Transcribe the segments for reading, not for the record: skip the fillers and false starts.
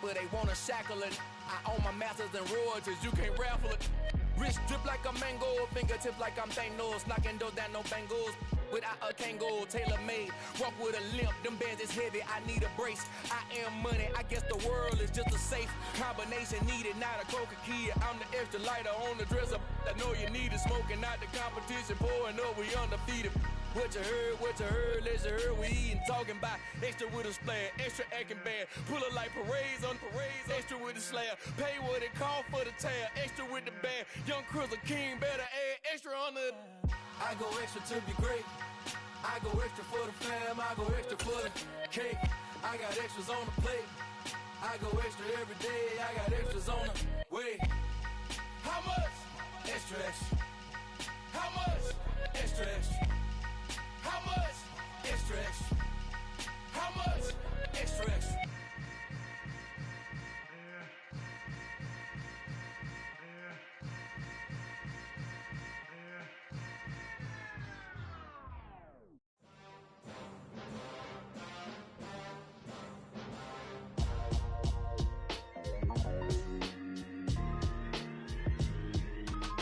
but they wanna shackle it. I own my masters and royalties, you can't raffle it. Wrist drip like a mango, fingertips like I'm Thanos, knocking those down, no bangles. Without a tango, tailor-made, walk with a limp, them bands is heavy, I need a brace. I am money, I guess the world is just a safe combination needed, not a coca key. I'm the extra lighter on the dresser, I know you need it, smoking out the competition, pouring up, we undefeated. What you heard, let's hear we eatin', talking about extra with a splash, extra acting bad, pull it like parades on parades, extra with the slab, pay what it cost for the tab, extra with the band, young Chris a king, better add extra on the. I go extra to be great, I go extra for the fam, I go extra for the cake, I got extras on the plate, I go extra every day, I got extras on the way. How much? Extra, extra. How much? Extra, extra. How much? Extra, extra. How much? Extra, extra.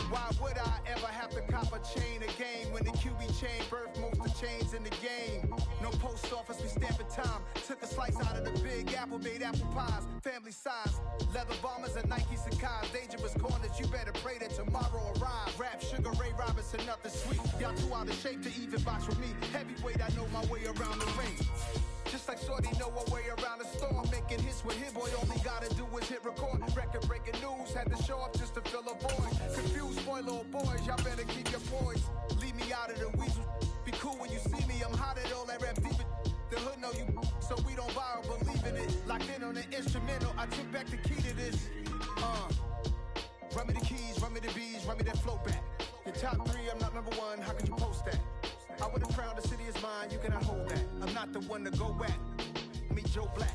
Why would I ever have to cop a chain again when the QB chain birthed most of chains in the game? No post office, we stamping time. Took a slice out of the big apple, made apple pies, family size. Leather bombers and Nike Sacai's, dangerous corners, you better pray that tomorrow arrives. Rap, Sugar Ray Robinson, nothing sweet. Y'all too out of shape to even box with me. Heavyweight, I know my way around the ring. Just like Shorty know her way around the storm, making hits with hit boy, only gotta do is hit record. Record breaking news, had to show up just to fill a void. Confused boy, little boys, y'all better keep your poise. Leave me out of the weasel. Be cool when you see me, I'm hot at all that rap deep. The hood know you, so we don't borrow, believe in it. Locked in on the instrumental, I took back the key to this. Run me the keys, run me the bees, run me that flow back. Your top three, I'm not number one, how could you post that? I would have crowned the city is mine, you cannot hold that. I'm not the one to go back. Meet Joe Black.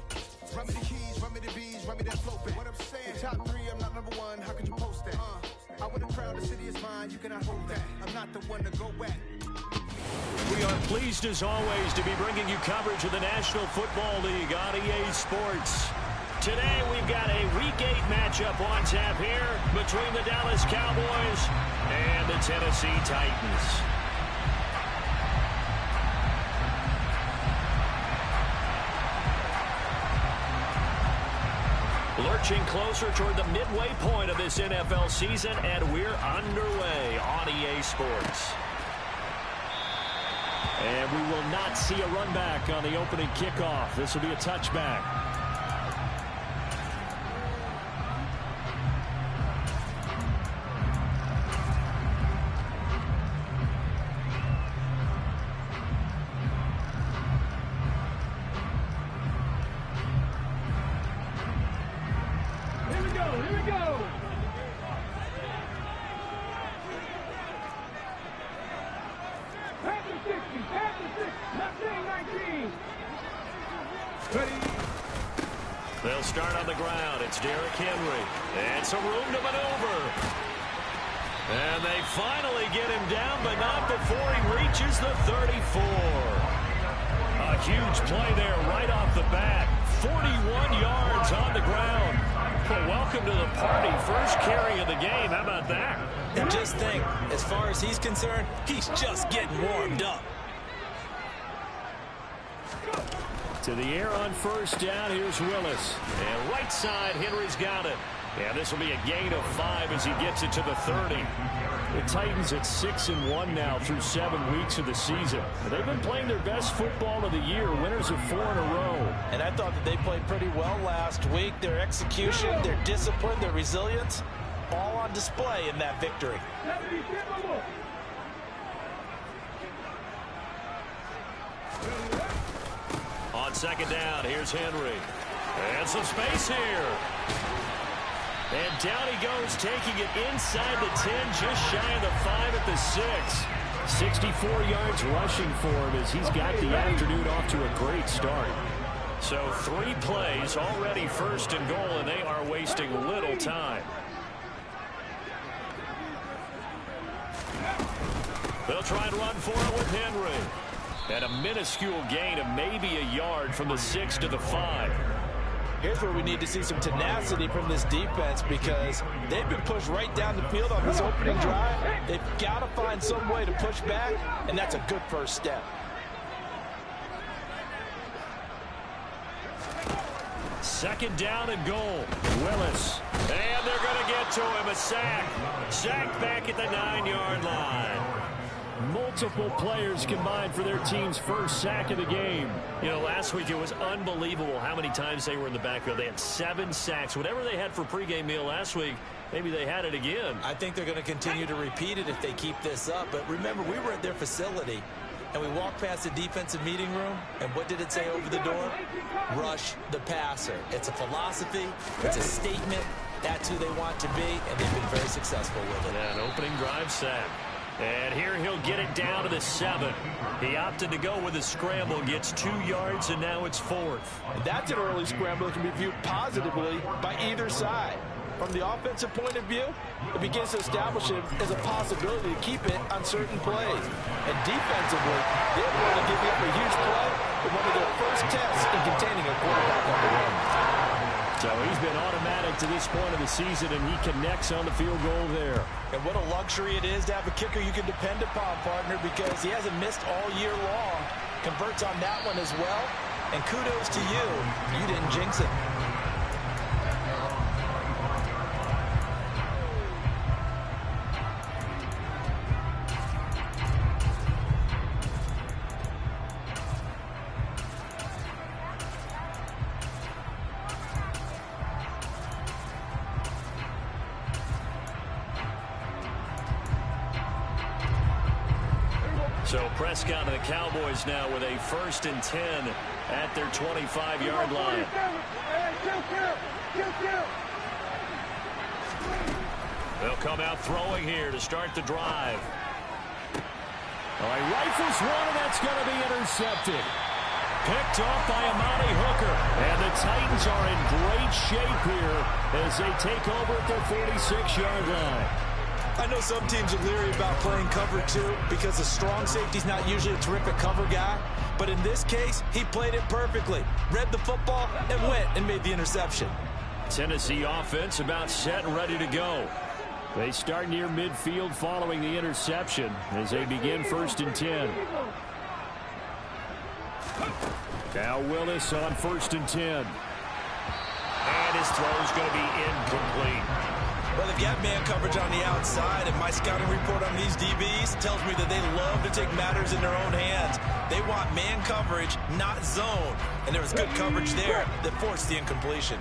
Run me the keys, run me the bees, run me that flow back. What I'm saying, your top three, I'm not number one, how could you post that? I would have crowned the city is mine, you cannot hold that. I'm not the one to go back. We are pleased as always to be bringing you coverage of the National Football League on EA Sports. Today we've got a Week 8 matchup on tap here between the Dallas Cowboys and the Tennessee Titans. Lurching closer toward the midway point of this NFL season, and we're underway on EA Sports. And we will not see a run back on the opening kickoff. This will be a touchback. They'll start on the ground. It's Derrick Henry. And some room to maneuver. And they finally get him down, but not before he reaches the 34. A huge play there right off the bat. 41 yards on the ground. Well, welcome to the party. First carry of the game. How about that? And just think, as far as he's concerned, he's just getting warmed up. To the air on first down, here's Willis. And right side, Henry's got it. And this will be a gain of 5 as he gets it to the 30. The Titans at 6-1 now through 7 weeks of the season. They've been playing their best football of the year, winners of 4 in a row. And I thought that they played pretty well last week. Their execution, their discipline, their resilience, all on display in that victory. On second down, here's Henry. And some space here. And down he goes, taking it inside the 10, just shy of the 5 at the 6. 64 yards rushing for him as he's got the afternoon off to a great start. So 3 plays, already first and goal, and they are wasting little time. They'll try and run for it with Henry. And a minuscule gain of maybe a yard from the 6 to the 5. Here's where we need to see some tenacity from this defense because they've been pushed right down the field on this opening drive. They've got to find some way to push back, and that's a good first step. Second down and goal. Willis. And they're going to get to him. A sack. Sacked back at the 9-yard line. Multiple players combined for their team's first sack of the game. You know, last week it was unbelievable how many times they were in the backfield. They had 7 sacks. Whatever they had for pregame meal last week, maybe they had it again. I think they're going to continue to repeat it if they keep this up. But remember, we were at their facility, and we walked past the defensive meeting room, and what did it say over the door? Rush the passer. It's a philosophy. It's a statement. That's who they want to be, and they've been very successful with it. An opening drive sack. And here he'll get it down to the 7. He opted to go with a scramble, gets 2 yards, and now it's 4th. That's an early scramble that can be viewed positively by either side. From the offensive point of view, it begins to establish it as a possibility to keep it on certain plays. And defensively, they're going to give up a huge play in one of their first tests in containing a quarterback on the run. So he's been automatic to this point of the season, and he connects on the field goal there. And what a luxury it is to have a kicker you can depend upon, partner, because he hasn't missed all year long. Converts on that one as well. And kudos to you. You didn't jinx it. So Prescott and the Cowboys now with a 1st and 10 at their 25-yard line. They'll come out throwing here to start the drive. All right, rifles one, and that's going to be intercepted. Picked off by Amani Hooker. And the Titans are in great shape here as they take over at their 46-yard line. I know some teams are leery about playing cover 2 because the strong safety's not usually a terrific cover guy. But in this case, he played it perfectly. Read the football and went and made the interception. Tennessee offense about set and ready to go. They start near midfield following the interception as they begin 1st and 10. Cal Willis on 1st and 10. And his throw's going to be incomplete. Well, they've got man coverage on the outside, and my scouting report on these DBs tells me that they love to take matters in their own hands. They want man coverage, not zone. And there was good coverage there that forced the incompletion.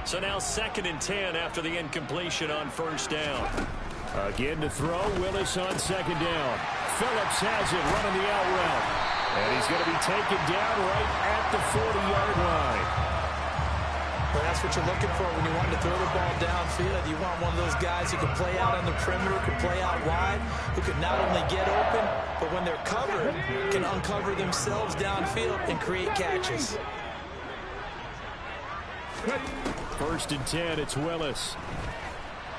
So now 2nd and 10 after the incompletion on 1st down. Again to throw, Willis on 2nd down. Phillips has it running the out route. And he's going to be taken down right at the 40-yard line. Well, that's what you're looking for when you want to throw the ball downfield. You want one of those guys who can play out on the perimeter, can play out wide, who can not only get open, but when they're covered, can uncover themselves downfield and create catches. 1st and 10, it's Willis.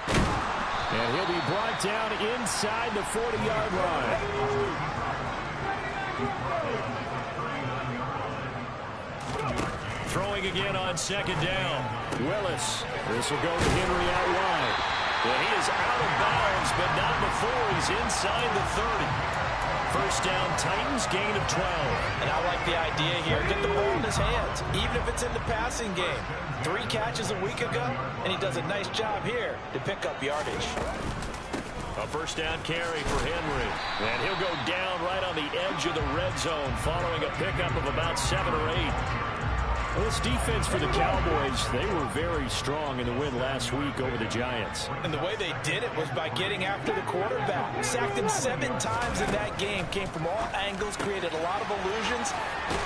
And he'll be brought down inside the 40-yard line. Throwing again on 2nd down. Willis. This will go to Henry out wide. And he is out of bounds, but not before he's inside the 30. 1st down, Titans, gain of 12. And I like the idea here. Get the ball in his hands, even if it's in the passing game. 3 catches a week ago, and he does a nice job here to pick up yardage. A 1st down carry for Henry. And he'll go down right on the edge of the red zone following a pickup of about 7 or 8. Well, this defense for the Cowboys, they were very strong in the win last week over the Giants. And the way they did it was by getting after the quarterback. Sacked him 7 times in that game. Came from all angles, created a lot of illusions,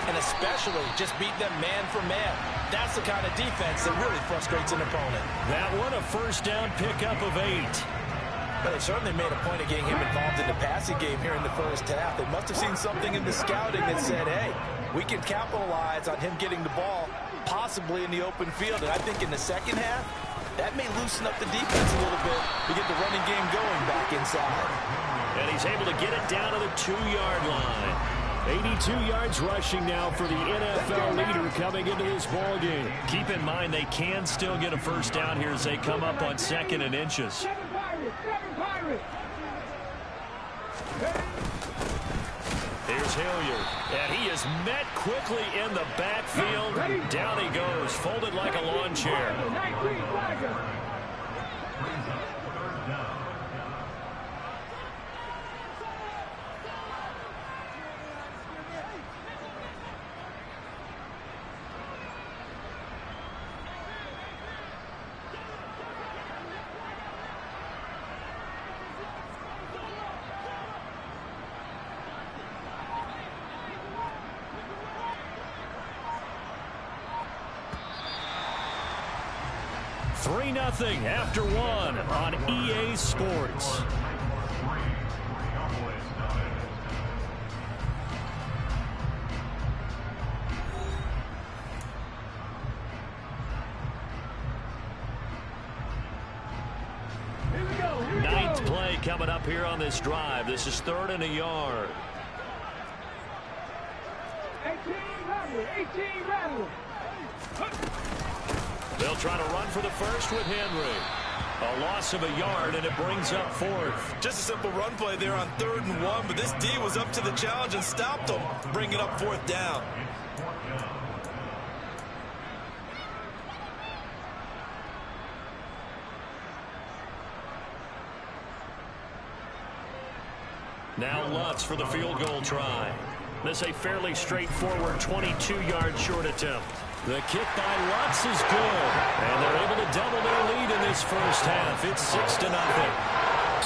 and especially just beat them man for man. That's the kind of defense that really frustrates an opponent. That one, a 1st down pickup of 8. But they certainly made a point of getting him involved in the passing game here in the first half. They must have seen something in the scouting that said, hey, we can capitalize on him getting the ball, possibly in the open field. And I think in the second half, that may loosen up the defense a little bit to get the running game going back inside. And he's able to get it down to the 2-yard line. 82 yards rushing now for the NFL leader coming into this ball game. Keep in mind they can still get a first down here as they come up on 2nd and inches. Here's Hilliard, and he is met quickly in the backfield. Down he goes, folded like a lawn chair. Nothing after 1 on EA Sports. Ninth play coming up here on this drive. This is 3rd and a yard. 18 rattle. They'll try to run for the first with Henry. A loss of a yard, and it brings up 4th. Just a simple run play there on 3rd and 1, but this D was up to the challenge and stopped them, bringing up 4th down. Now Lutz for the field goal try. This a fairly straightforward 22-yard short attempt. The kick by Lutz is good, and they're able to double their lead in this first half. It's 6-0.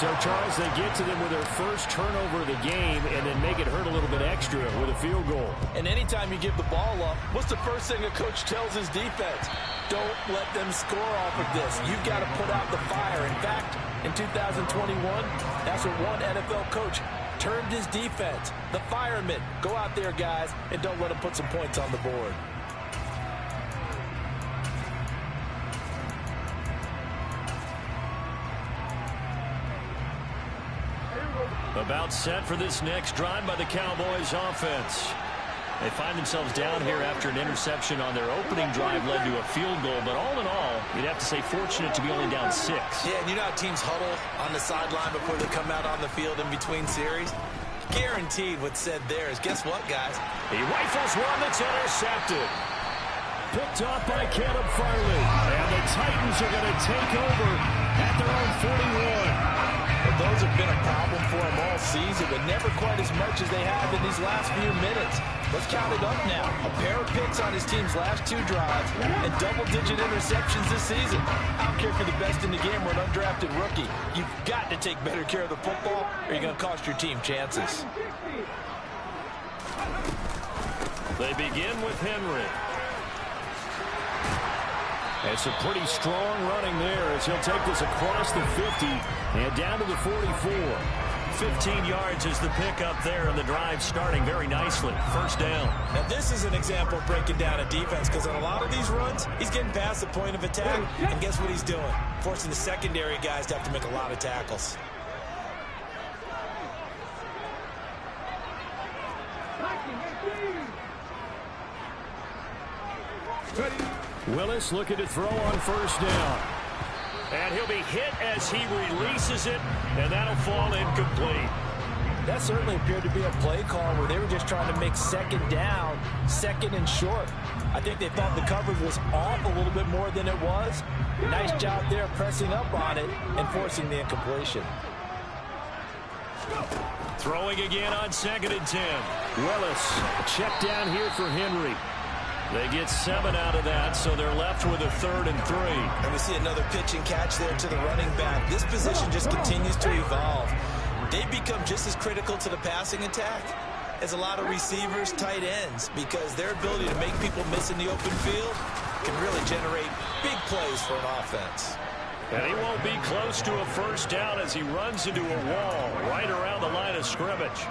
So, Charles, they get to them with their first turnover of the game and then make it hurt a little bit extra with a field goal. And anytime you give the ball up, what's the first thing a coach tells his defense? Don't let them score off of this. You've got to put out the fire. In fact, in 2021, that's what one NFL coach termed his defense. The firemen. Go out there, guys, and don't let them put some points on the board. About set for this next drive by the Cowboys offense. They find themselves down here after an interception on their opening drive led to a field goal. But all in all, you'd have to say fortunate to be only down 6. Yeah, and you know how teams huddle on the sideline before they come out on the field in between series? Guaranteed what's said there is, guess what, guys? He rifles one that's intercepted. Picked off by Caleb Farley. And the Titans are going to take over at their own 41. But those have been a problem for them all season, but never quite as much as they have in these last few minutes. Let's count it up now. A pair of picks on his team's last 2 drives and double-digit interceptions this season. I don't care if you're the best in the game or an undrafted rookie. You've got to take better care of the football or you're going to cost your team chances. They begin with Henry. It's a pretty strong running there as he'll take this across the 50 and down to the 44. 15 yards is the pickup there, and the drive starting very nicely. First down. Now, this is an example of breaking down a defense because on a lot of these runs, he's getting past the point of attack, and guess what he's doing? Forcing the secondary guys to have to make a lot of tackles. Willis looking to throw on first down. And he'll be hit as he releases it, and that'll fall incomplete. That certainly appeared to be a play call where they were just trying to make second down, 2nd and short. I think they thought the coverage was off a little bit more than it was. Nice job there pressing up on it and forcing the incompletion. Throwing again on 2nd and 10. Willis, check down here for Henry. They get 7 out of that, so they're left with a 3rd and 3. And we see another pitch and catch there to the running back. This position just continues to evolve. They become just as critical to the passing attack as a lot of receivers, tight ends, because their ability to make people miss in the open field can really generate big plays for an offense. And he won't be close to a first down as he runs into a wall right around the line of scrimmage.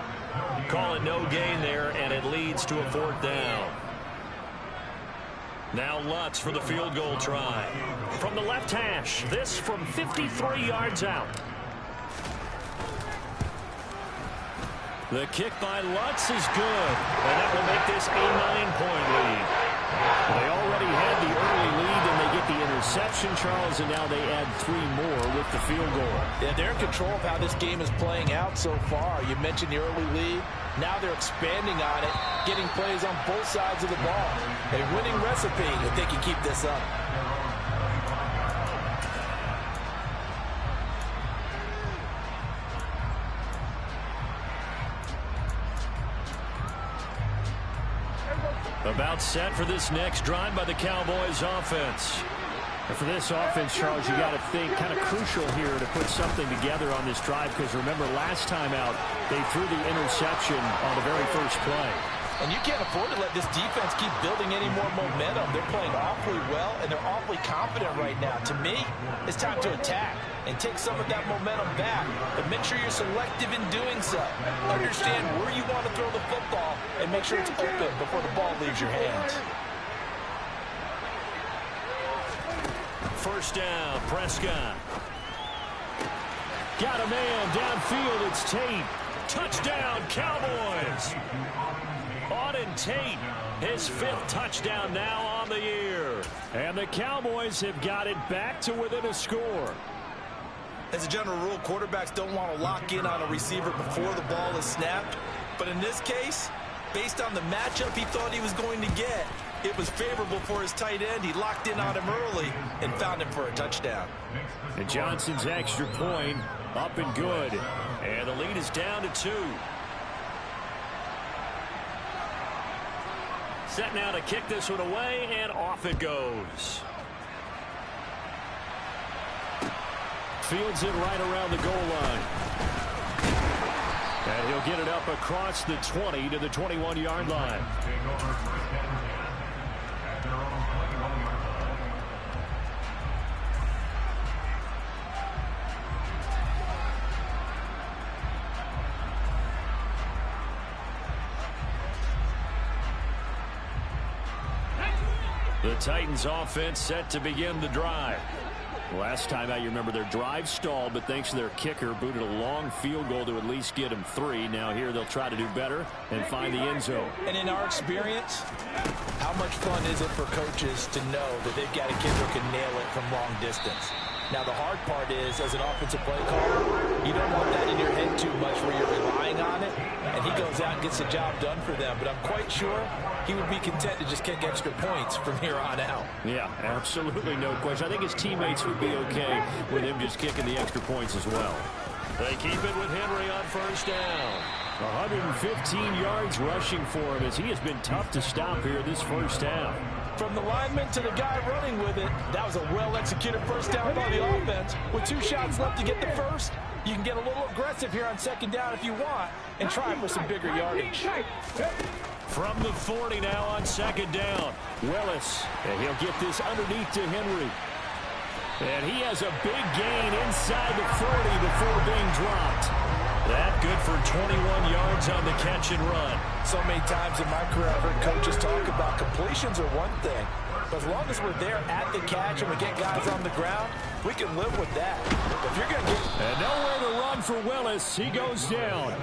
Call it no gain there, and it leads to a 4th down. Now Lutz for the field goal try. From the left hash, this from 53 yards out. The kick by Lutz is good, and that will make this a 9-point lead. They already had the early lead, and they get the interception, Charles, and now they add 3 more with the field goal. Yeah, they're in control of how this game is playing out so far. You mentioned the early lead. Now they're expanding on it, getting plays on both sides of the ball. A winning recipe if they can keep this up. About set for this next drive by the Cowboys offense. And for this offense, Charles, you got to think kind of crucial here to put something together on this drive, because remember last time out they threw the interception on the very first play. And you can't afford to let this defense keep building any more momentum. They're playing awfully well, and they're awfully confident right now. To me, it's time to attack and take some of that momentum back. But make sure you're selective in doing so. Understand where you want to throw the football and make sure it's open before the ball leaves your hands. First down, Prescott. Got a man downfield. It's Tate. Touchdown, Cowboys. Auden Tate, his 5th touchdown now on the year. And the Cowboys have got it back to within a score. As a general rule, quarterbacks don't want to lock in on a receiver before the ball is snapped. But in this case, based on the matchup he thought he was going to get, it was favorable for his tight end. He locked in on him early and found him for a touchdown. And Johnson's extra point up and good. And the lead is down to 2. Set now to kick this one away, and off it goes. Fields it right around the goal line. And he'll get it up across the 20 to the 21-yard line. The Titans offense set to begin the drive. Last time out, you remember their drive stalled, but thanks to their kicker, booted a long field goal to at least get them 3. Now here they'll try to do better and find the end zone. And in our experience, how much fun is it for coaches to know that they've got a kid who can nail it from long distance? Now the hard part is, as an offensive play caller, you don't want that in your head too much where you're relying on it, and he goes out and gets the job done for them. But I'm quite sure he would be content to just kick extra points from here on out. Yeah, absolutely no question. I think his teammates would be okay with him just kicking the extra points as well. They keep it with Henry on first down. 115 yards rushing for him as he has been tough to stop here this first half. From the lineman to the guy running with it, that was a well-executed first down by the offense. With 2 shots left to get the first, you can get a little aggressive here on second down if you want and try for some bigger yardage. From the 40 now on second down, Willis, and he'll get this underneath to Henry. And he has a big gain inside the 40 before being dropped. That good for 21 yards on the catch and run. So many times in my career I've heard coaches talk about completions are one thing, but as long as we're there at the catch and we get guys on the ground, we can live with that. If you're going to get... And nowhere to run for Willis. He goes down.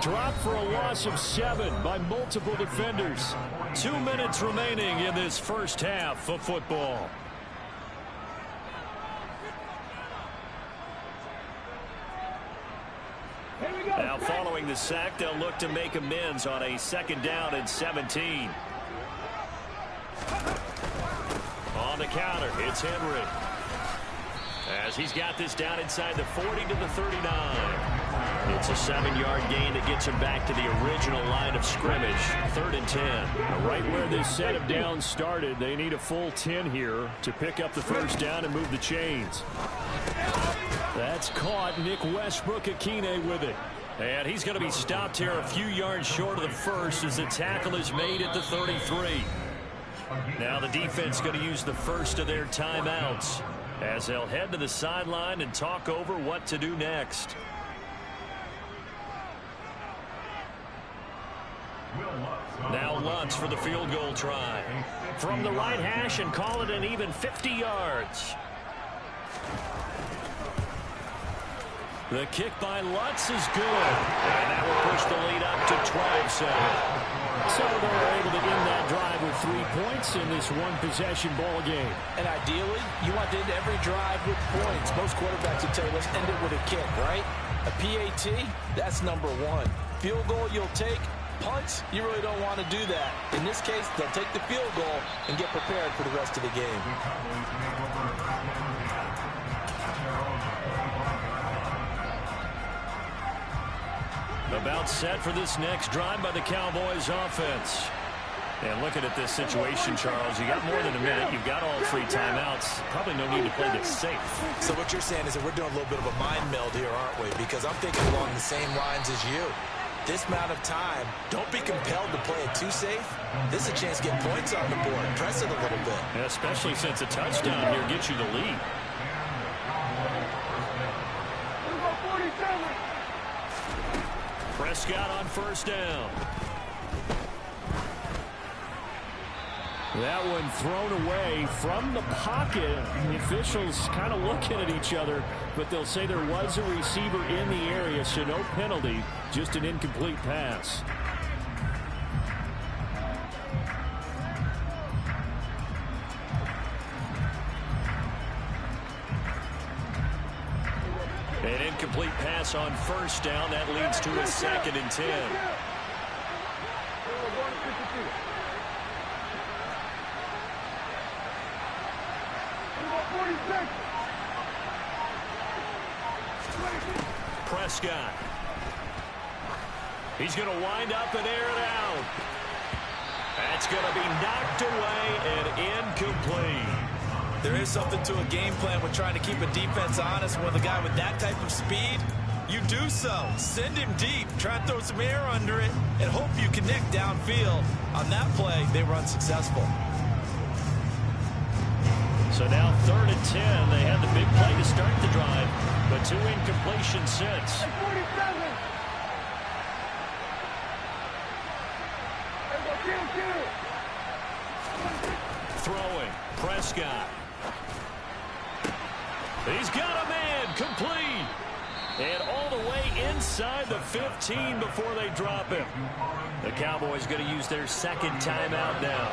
Dropped for a loss of 7 by multiple defenders. 2 minutes remaining in this first half of football. Now following the sack, they'll look to make amends on a second down and 17. On the counter, it's Henry. As he's got this down inside the 40 to the 39. It's a 7-yard gain that gets him back to the original line of scrimmage. 3rd and 10. Right where this set of downs started, they need a full 10 here to pick up the first down and move the chains. That's caught. Nick Westbrook-Akine with it. And he's going to be stopped here a few yards short of the first as the tackle is made at the 33. Now the defense going to use the first of their timeouts as they'll head to the sideline and talk over what to do next. Now Lutz for the field goal try. From the right hash and call it an even 50 yards. The kick by Lutz is good. And that will push the lead up to 12-7. So they were able to end that drive with 3 points in this one-possession ball game. And ideally, you want to end every drive with points. Most quarterbacks would tell you, let's end it with a kick, right? A PAT, that's number one. Field goal you'll take. Punts, you really don't want to do that. In this case, they'll take the field goal and get prepared for the rest of the game. About set for this next drive by the Cowboys offense. And looking at this situation, Charles, you got more than a minute. You've got all 3 timeouts. Probably no need to play this safe. So what you're saying is that we're doing a little bit of a mind meld here, aren't we? Because I'm thinking along the same lines as you. This amount of time, don't be compelled to play it too safe. This is a chance to get points on the board. Press it a little bit. Yeah, especially since a touchdown here gets you the lead. Prescott on first down. That one thrown away from the pocket. The officials kind of looking at each other, but they'll say there was a receiver in the area, so no penalty, just an incomplete pass. An incomplete pass on first down. That leads to a 2nd and 10. Prescott. He's going to wind up and air it out. That's going to be knocked away and incomplete. There is something to a game plan with trying to keep a defense honest. With a guy with that type of speed, you do so. Send him deep. Try and throw some air under it and hope you connect downfield. On that play, they were unsuccessful. So now 3rd and 10. They had the big play to start the drive, but 2 incompletions since. Throwing. Prescott. He's got a man. Complete. And all the way inside the 15 before they drop him. The Cowboys going to use their 2nd timeout now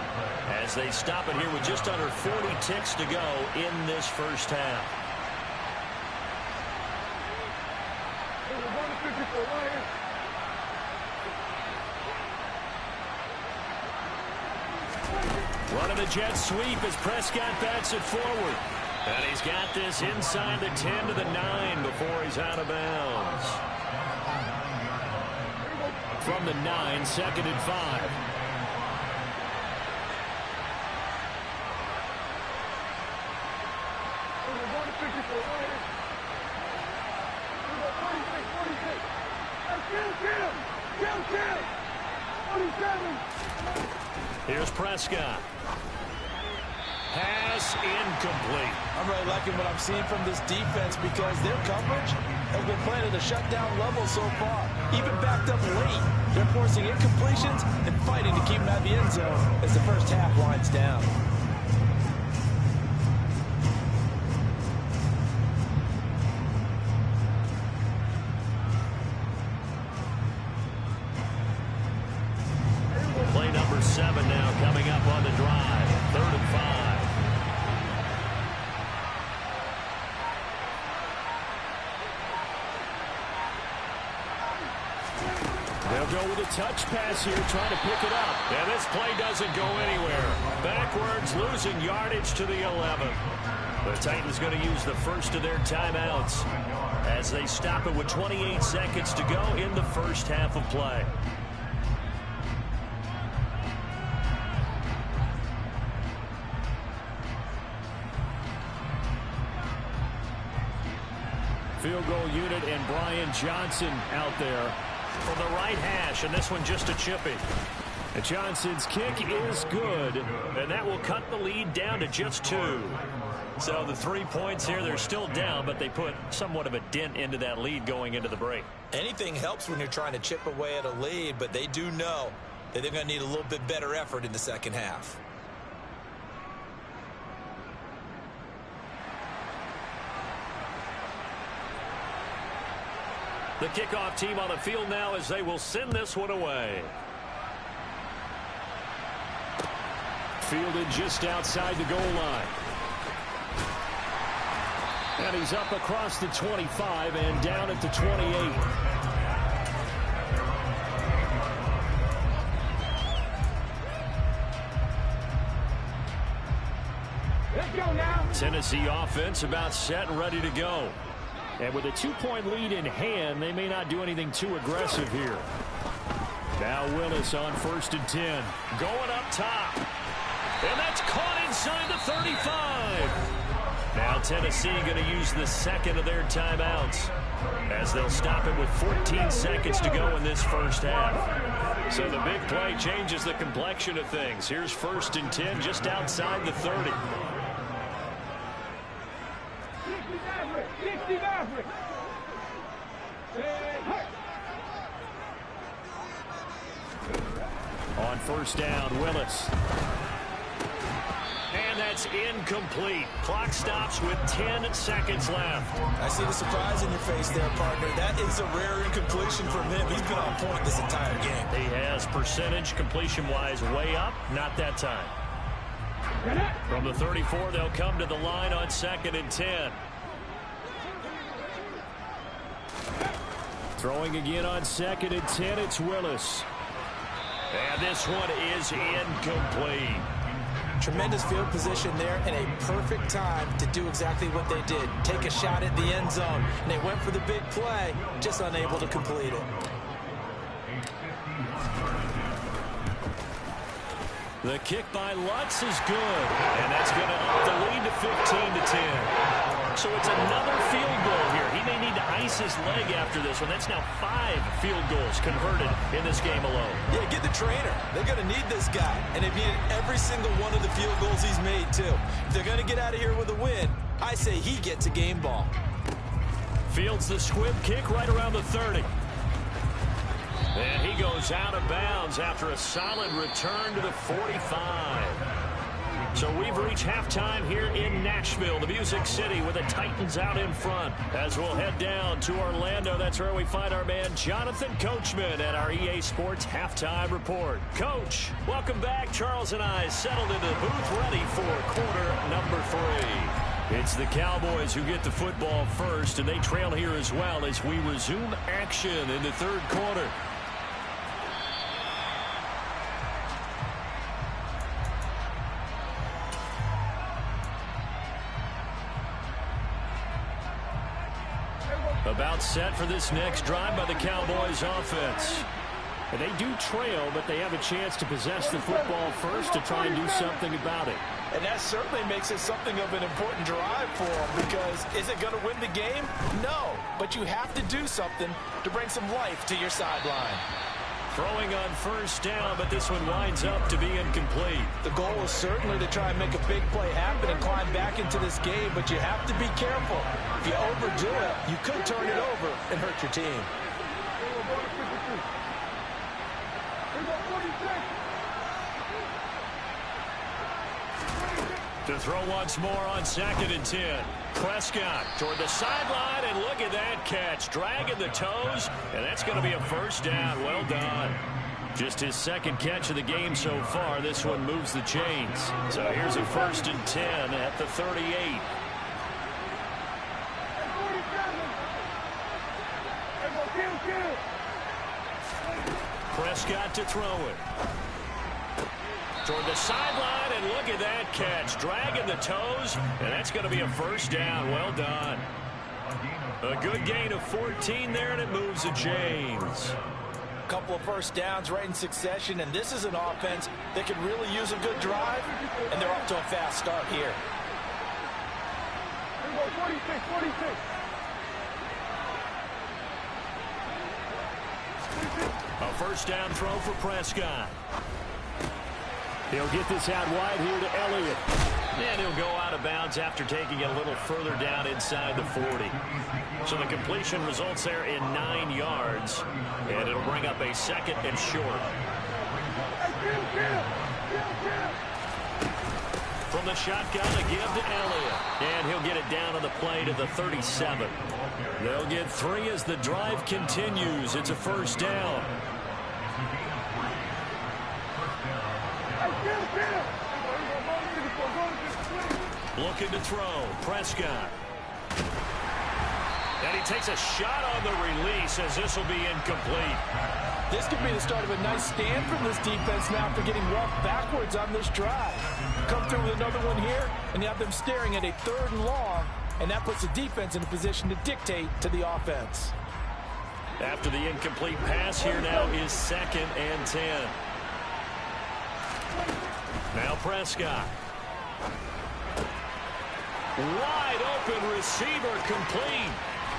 as they stop it here with just under 40 ticks to go in this first half. Running a jet sweep as Prescott bats it forward. And he's got this inside the 10 to the 9 before he's out of bounds. From the 9, 2nd and 5. Here's Prescott. Pass incomplete. I'm really liking what I'm seeing from this defense because their coverage has been playing at a shutdown level so far. Even backed up late, they're forcing incompletions and fighting to keep them out of the end zone as the first half winds down. Play number 7 now coming up on the drive. 3rd and 5. They'll go with a touch pass here, trying to pick it up. And this play doesn't go anywhere. Backwards, losing yardage to the 11. The Titans going to use the first of their timeouts as they stop it with 28 seconds to go in the first half of play. Field goal unit and Brian Johnson out there from the right hash, and this one just a chipping. And Johnson's kick is good, and that will cut the lead down to just 2. So the 3 points here, they're still down, but they put somewhat of a dent into that lead going into the break. Anything helps when you're trying to chip away at a lead, but they do know that they're going to need a little bit better effort in the second half. The kickoff team on the field now as they will send this one away. Fielded just outside the goal line. And he's up across the 25 and down at the 28. Tennessee offense about set and ready to go. And with a 2-point lead in hand, they may not do anything too aggressive here. Now Willis on 1st and 10. Going up top. And that's caught inside the 35. Now Tennessee going to use the second of their timeouts as they'll stop it with 14 seconds to go in this first half. So the big play changes the complexion of things. Here's 1st and 10 just outside the 30. On 1st down, Willis. And that's incomplete. Clock stops with 10 seconds left. I see the surprise in your face there, partner. That is a rare incompletion from him. He's been on point this entire game. He has percentage completion-wise way up. Not that time. From the 34, they'll come to the line on 2nd and 10. Throwing again on 2nd and 10, it's Willis. And this one is incomplete. Tremendous field position there and a perfect time to do exactly what they did. Take a shot at the end zone. And they went for the big play, just unable to complete it. The kick by Lutz is good. And that's going to up the lead to 15-10. So it's another field goal here. He may need to ice his leg after this one. That's now 5 field goals converted in this game alone. Yeah, get the trainer. They're going to need this guy. And they've needed every single one of the field goals he's made, too. If they're going to get out of here with a win, I say he gets a game ball. Fields the squib kick right around the 30. And he goes out of bounds after a solid return to the 45. So we've reached halftime here in Nashville, the Music City, with the Titans out in front. As we'll head down to Orlando, that's where we find our man Jonathan Coachman at our EA Sports Halftime Report. Coach, welcome back. Charles and I settled into the booth ready for quarter number 3. It's the Cowboys who get the football first, and they trail here as well as we resume action in the third quarter. About set for this next drive by the Cowboys offense. And they do trail, but they have a chance to possess the football first to try and do something about it. And that certainly makes it something of an important drive for them, because is it going to win the game? No, but you have to do something to bring some life to your sideline. Throwing on 1st down, but this one winds up to be incomplete. The goal is certainly to try and make a big play happen and climb back into this game, but you have to be careful. If you overdo it, you could turn it over and hurt your team. To throw once more on 2nd and 10. Prescott toward the sideline, and look at that catch. Dragging the toes, and that's going to be a 1st down. Well done. Just his 2nd catch of the game so far. This one moves the chains. So here's a 1st and 10 at the 38. Prescott to throw it. Toward the sideline, and look at that catch. Dragging the toes, and that's going to be a 1st down. Well done. A good gain of 14 there, and it moves the chains. A couple of 1st downs right in succession, and this is an offense that can really use a good drive, and they're off to a fast start here. 46. A 1st down throw for Prescott. He'll get this out wide here to Elliott. And he'll go out of bounds after taking it a little further down inside the 40. So the completion results there in 9 yards. And it'll bring up a 2nd and short. from the shotgun to give to Elliott. And he'll get it down on the play to the 37. They'll get 3 as the drive continues. It's a first down. Looking to throw. Prescott. And he takes a shot on the release as this will be incomplete. This could be the start of a nice stand from this defense now after getting walked backwards on this drive. Come through with another one here, and you have them staring at a 3rd and long, and that puts the defense in a position to dictate to the offense. After the incomplete pass, here now is 2nd and 10. Now Prescott. Wide open receiver complete.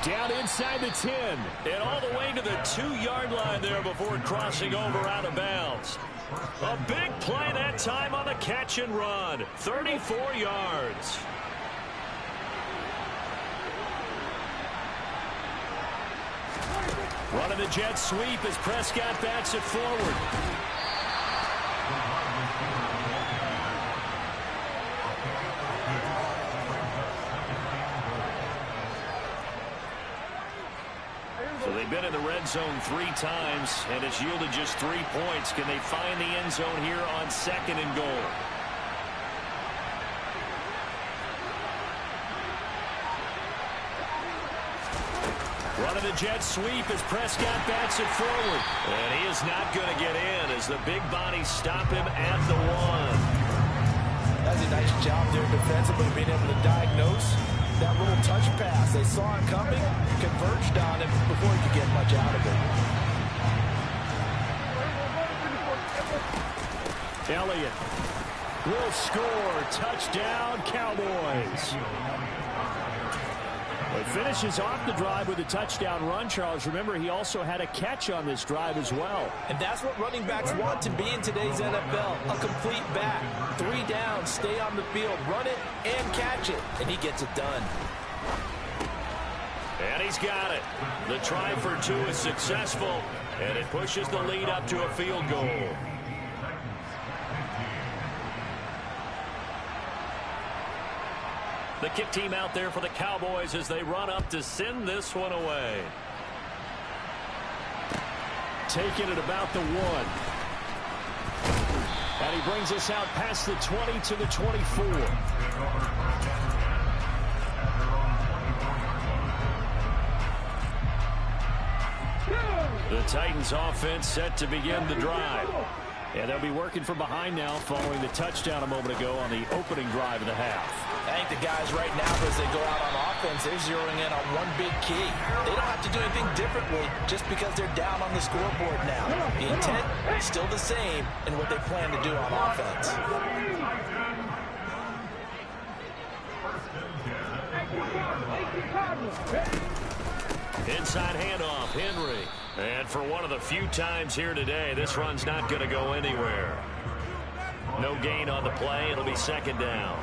Down inside the 10. And all the way to the 2-yard line there before crossing over out of bounds. A big play that time on the catch and run. 34 yards. Running the jet sweep as Prescott backs it forward. So they've been in the red zone 3 times, and it's yielded just 3 points. Can they find the end zone here on 2nd and goal? Running the jet sweep as Prescott backs it forward. And he is not going to get in as the big bodies stop him at the 1. That's a nice job there defensively, being able to diagnose that little touch pass. They saw it coming, converged on him before he could get much out of it. Elliott will score. Touchdown, Cowboys. It finishes off the drive with a touchdown run, Charles. Remember, he also had a catch on this drive as well. And that's what running backs want to be in today's NFL. A complete back. 3 downs, stay on the field, run it, and catch it. And he gets it done. And he's got it. The try for 2 is successful, and it pushes the lead up to a field goal. The kick team out there for the Cowboys as they run up to send this one away. Taking it about the 1. And he brings us out past the 20 to the 24. The Titans offense set to begin the drive. And they'll be working from behind now following the touchdown a moment ago on the opening drive of the half. I think the guys right now, as they go out on offense, they're zeroing in on one big key. They don't have to do anything differently just because they're down on the scoreboard now. The intent is still the same in what they plan to do on offense. Inside handoff, Henry. And for one of the few times here today, this run's not going to go anywhere. No gain on the play. It'll be 2nd down.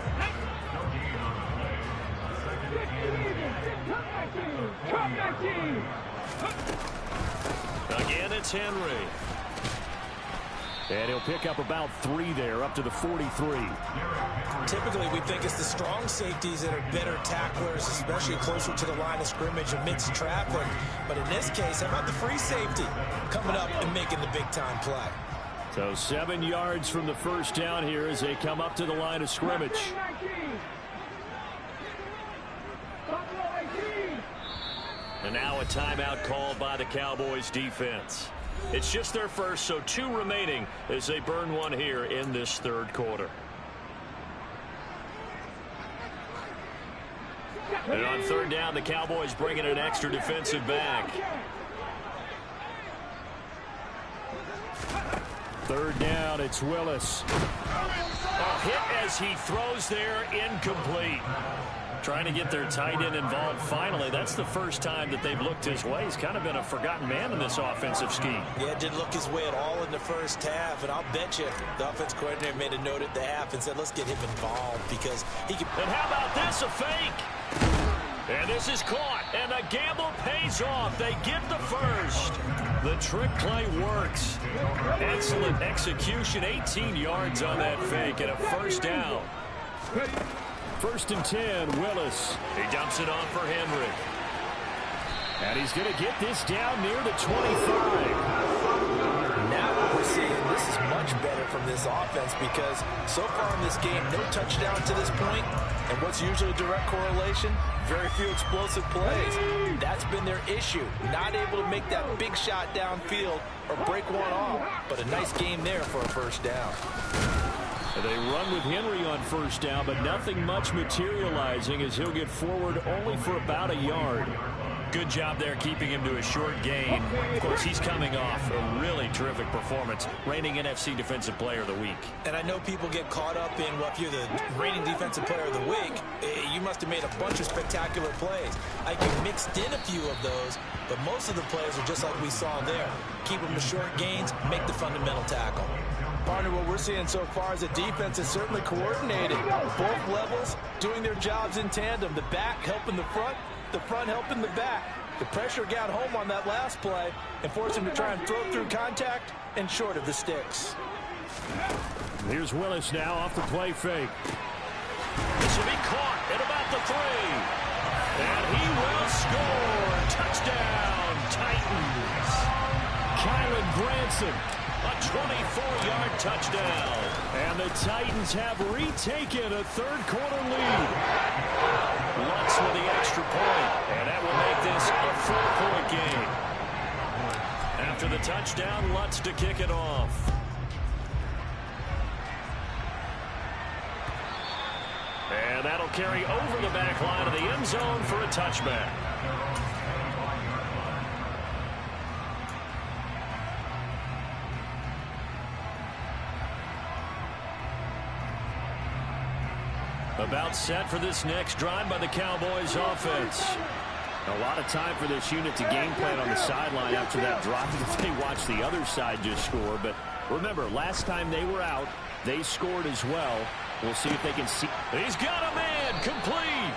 Again, it's Henry. And he'll pick up about 3 there, up to the 43. Typically, we think it's the strong safeties that are better tacklers, especially closer to the line of scrimmage amidst traffic. But in this case, how about the free safety coming up and making the big-time play? So 7 yards from the first down here as they come up to the line of scrimmage. And now a timeout called by the Cowboys defense. It's just their first, so 2 remaining as they burn one here in this 3rd quarter. And on 3rd down, the Cowboys bring in an extra defensive back. 3rd down, it's Willis. A hit as he throws there, incomplete. Trying to get their tight end involved finally. That's the first time that they've looked his way. He's kind of been a forgotten man in this offensive scheme. Yeah, didn't look his way at all in the first half. And I'll bet you the offense coordinator made a note at the half and said, let's get him involved because he can. And how about this, a fake? And this is caught, and the gamble pays off. They get the first. The trick play works. Excellent execution, 18 yards on that fake and a first down. First and 10, Willis. He dumps it off for Henry. And he's going to get this down near the 25. Now what we're seeing, this is much better from this offense because so far in this game, no touchdown to this point. And what's usually a direct correlation? Very few explosive plays. That's been their issue. Not able to make that big shot downfield or break one off. But a nice game there for a first down. They run with Henry on first down, but nothing much materializing as he'll get forward only for about a yard. Good job there keeping him to a short gain. Of course, he's coming off a really terrific performance, reigning NFC Defensive Player of the Week. And I know people get caught up in, well, if you're the reigning Defensive Player of the Week, you must have made a bunch of spectacular plays. I can mixed in a few of those, but most of the plays are just like we saw there. Keep them to short gains, make the fundamental tackle. Partner, what we're seeing so far is the defense is certainly coordinated. Both levels doing their jobs in tandem. The back helping the front helping the back. The pressure got home on that last play and forced him to try and throw through contact and short of the sticks. Here's Willis now off the play fake. This will be caught at about the 3. And he will score. Touchdown, Titans. Kylan Granson. A 24-yard touchdown. And the Titans have retaken a third-quarter lead. Lutz with the extra point, and that will make this a 4-point game. After the touchdown, Lutz to kick it off. And that'll carry over the back line of the end zone for a touchback. About set for this next drive by the Cowboys offense. A lot of time for this unit to game plan on the sideline after that drive that they watched the other side just score. But remember, last time they were out, they scored as well. We'll see if they can see. He's got a man complete.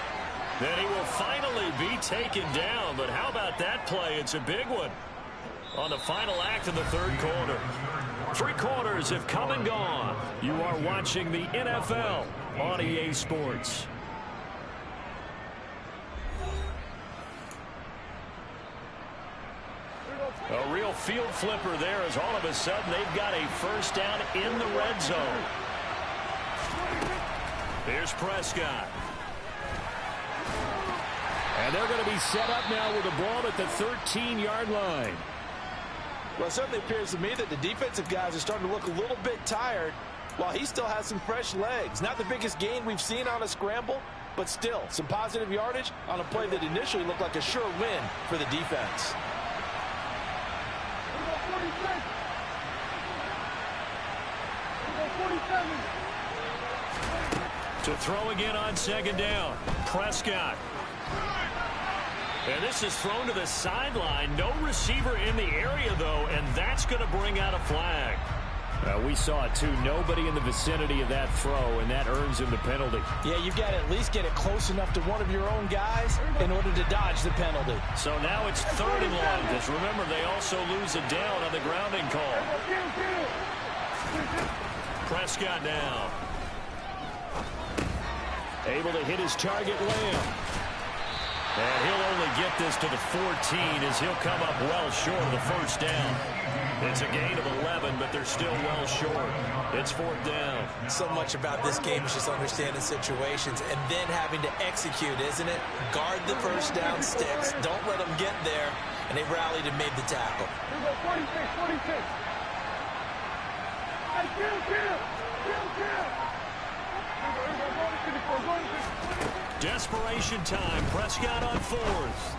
Then he will finally be taken down. But how about that play? It's a big one on the final act of the third quarter. 3 quarters have come and gone. You are watching the NFL on EA Sports. A real field flipper there as all of a sudden they've got a first down in the red zone. Here's Prescott. And they're going to be set up now with the ball at the 13-yard line. Well, it certainly appears to me that the defensive guys are starting to look a little bit tired while he still has some fresh legs. Not the biggest gain we've seen on a scramble, but still some positive yardage on a play that initially looked like a sure win for the defense. To throw again on second down. Prescott. And this is thrown to the sideline. No receiver in the area, though, and that's going to bring out a flag. We saw it, too. Nobody in the vicinity of that throw, and that earns him the penalty. Yeah, you've got to at least get it close enough to one of your own guys in order to dodge the penalty. So now it's 3rd and long, because remember, they also lose a down on the grounding call. Prescott now. Able to hit his target, Lamb. And he'll only get this to the 14 as he'll come up well short of the first down. It's a gain of 11, but they're still well short. It's 4th down. So much about this game is just understanding situations and then having to execute, isn't it? Guard the first down sticks. Don't let them get there. And they rallied and made the tackle. 46. Desperation time. Prescott on 4th.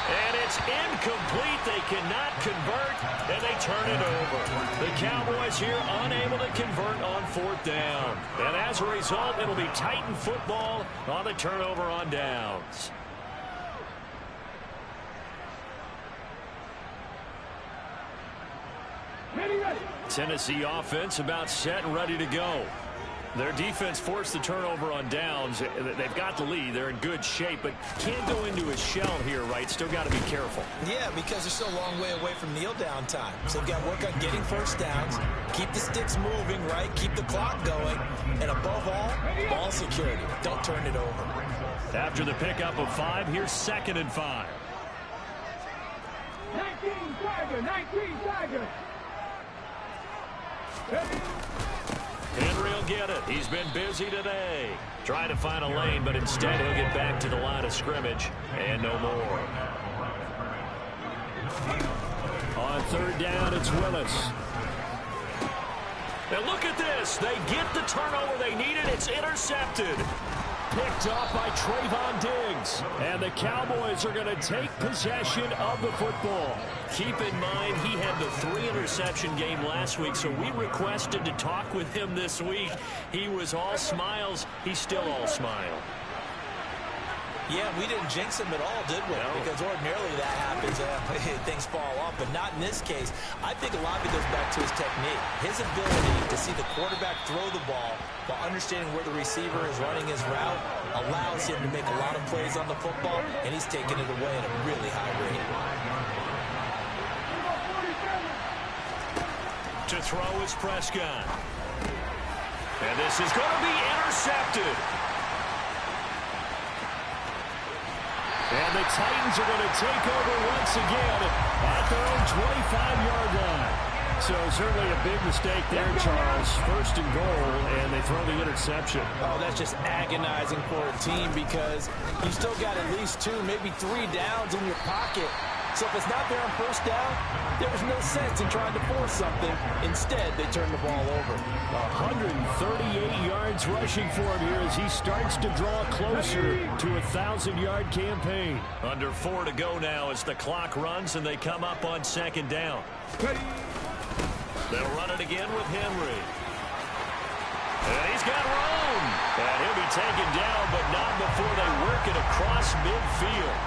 And it's incomplete. They cannot convert, and they turn it over. The Cowboys here unable to convert on 4th down. And as a result, it'll be Titan football on the turnover on downs. Tennessee offense about set and ready to go. Their defense forced the turnover on downs. They've got the lead. They're in good shape, but can't go into a shell here, right? Still got to be careful. Yeah, because they're still a long way away from kneel down time. So they've got to work on getting first downs, keep the sticks moving, right? Keep the clock going, and above all, ball security. Don't turn it over. After the pickup of 5, here's 2nd and 5. 19 Tiger. Henry will get it. He's been busy today. Trying to find a lane, but instead he'll get back to the line of scrimmage and no more. On 3rd down, it's Willis. And look at this. They get the turnover they needed. It's intercepted. Picked off by Trayvon Diggs. And the Cowboys are going to take possession of the football. Keep in mind, he had the 3-interception game last week, so we requested to talk with him this week. He was all smiles. He's still all smile. Yeah, we didn't jinx him at all, did we? No. Because ordinarily that happens. Things fall off, but not in this case. I think a lot of it goes back to his technique. His ability to see the quarterback throw the ball while understanding where the receiver is running his route allows him to make a lot of plays on the football, and he's taking it away at a really high rate. To throw is Prescott. And this is going to be intercepted. And the Titans are going to take over once again at their own 25-yard line. So certainly a big mistake there, Charles. 1st and goal, and they throw the interception. Oh, that's just agonizing for a team because you still got at least 2, maybe 3 downs in your pocket. So if it's not there on 1st down, there was no sense in trying to force something. Instead, they turn the ball over. 138 yards rushing for him here as he starts to draw closer to a 1,000-yard campaign. Under 4 to go now as the clock runs and they come up on 2nd down. They'll run it again with Henry. And he's got room. And he'll be taken down, but not before they work it across midfield.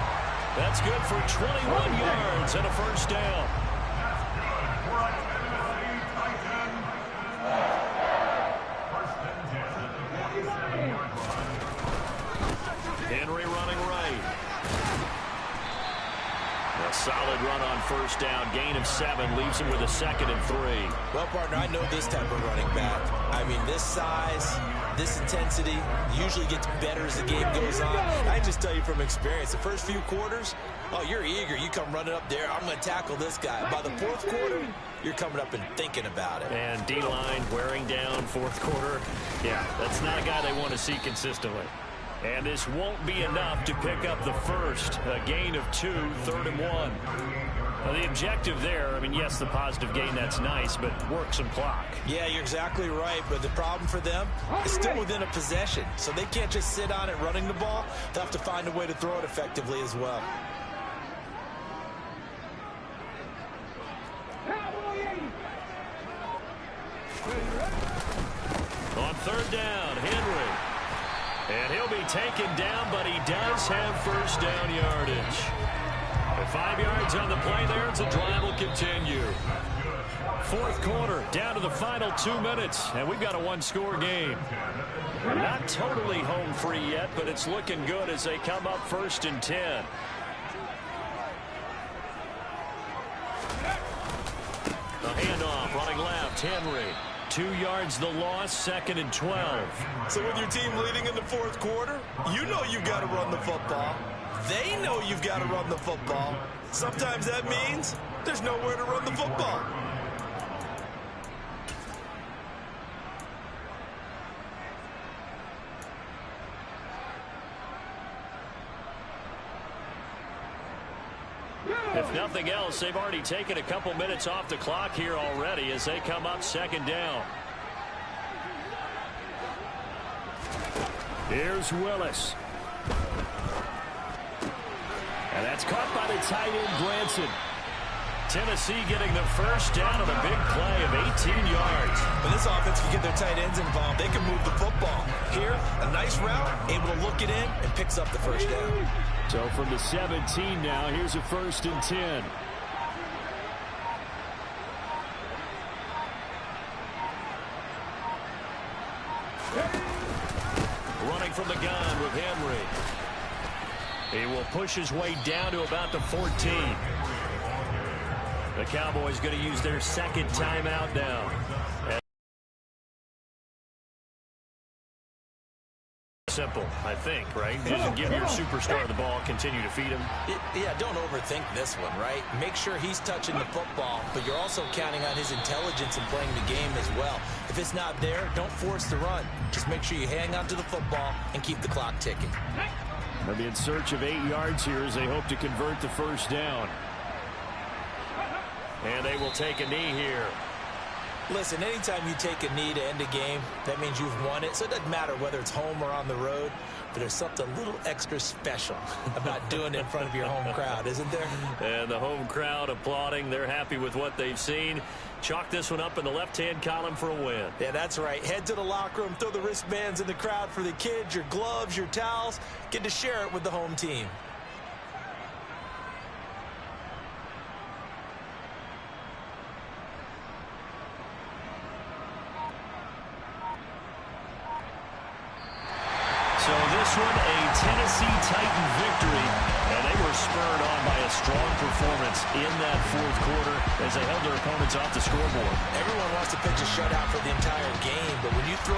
That's good for 21 yards and a 1st down. Henry running right. A solid run on 1st down. Gain of 7 leaves him with a 2nd and 3. Well, partner, I know this type of running back. I mean, this size, this intensity usually gets better as the game goes on. I just tell you from experience, the first few quarters, oh, you're eager. You come running up there. I'm going to tackle this guy. By the 4th quarter, you're coming up and thinking about it. And D-line wearing down 4th quarter. Yeah, that's not a guy they want to see consistently. And this won't be enough to pick up the 1st. A gain of 2, 3rd and 1. Well, the objective there, I mean, yes, the positive gain, that's nice, but work some clock. Yeah, you're exactly right, but the problem for them is still within a possession. So they can't just sit on it running the ball. They'll have to find a way to throw it effectively as well. On 3rd down, Henry. And he'll be taken down, but he does have 1st down yardage. And 5 yards on the play there, as the drive will continue. 4th quarter, down to the final 2 minutes, and we've got a 1-score game. Not totally home free yet, but it's looking good as they come up 1st and 10. The handoff, running left, Henry. 2 yards the loss, 2nd and 12. So with your team leading in the 4th quarter, you know you've got to run the football. They know you've got to run the football. Sometimes that means there's nowhere to run the football. If nothing else, they've already taken a couple minutes off the clock here already as they come up 2nd down. Here's Willis. And that's caught by the tight end, Granson. Tennessee getting the 1st down on a big play of 18 yards. When this offense can get their tight ends involved, they can move the football. Here, a nice route, able to look it in, and picks up the 1st down. So from the 17 now, here's a 1st and 10. He will push his way down to about the 14. The Cowboys going to use their second timeout now. Simple, I think, right? Just give your superstar the ball, continue to feed him. Yeah, don't overthink this one, right? Make sure he's touching the football, but you're also counting on his intelligence in playing the game as well. If it's not there, don't force the run. Just make sure you hang on to the football and keep the clock ticking. They'll be in search of 8 yards here as they hope to convert the first down. And they will take a knee here. Listen, anytime you take a knee to end a game, that means you've won it. So it doesn't matter whether it's home or on the road, but there's something a little extra special about doing it in front of your home crowd, isn't there? And the home crowd applauding. They're happy with what they've seen. Chalk this one up in the left-hand column for a win. Yeah, that's right. Head to the locker room, throw the wristbands in the crowd for the kids, your gloves, your towels. Get to share it with the home team. So this one, a Tennessee Titan victory, and they were spurred on by a strong performance in that fourth quarter as they held their opponents off the scoreboard. Everyone wants to pitch a shutout for the entire game, but when you throw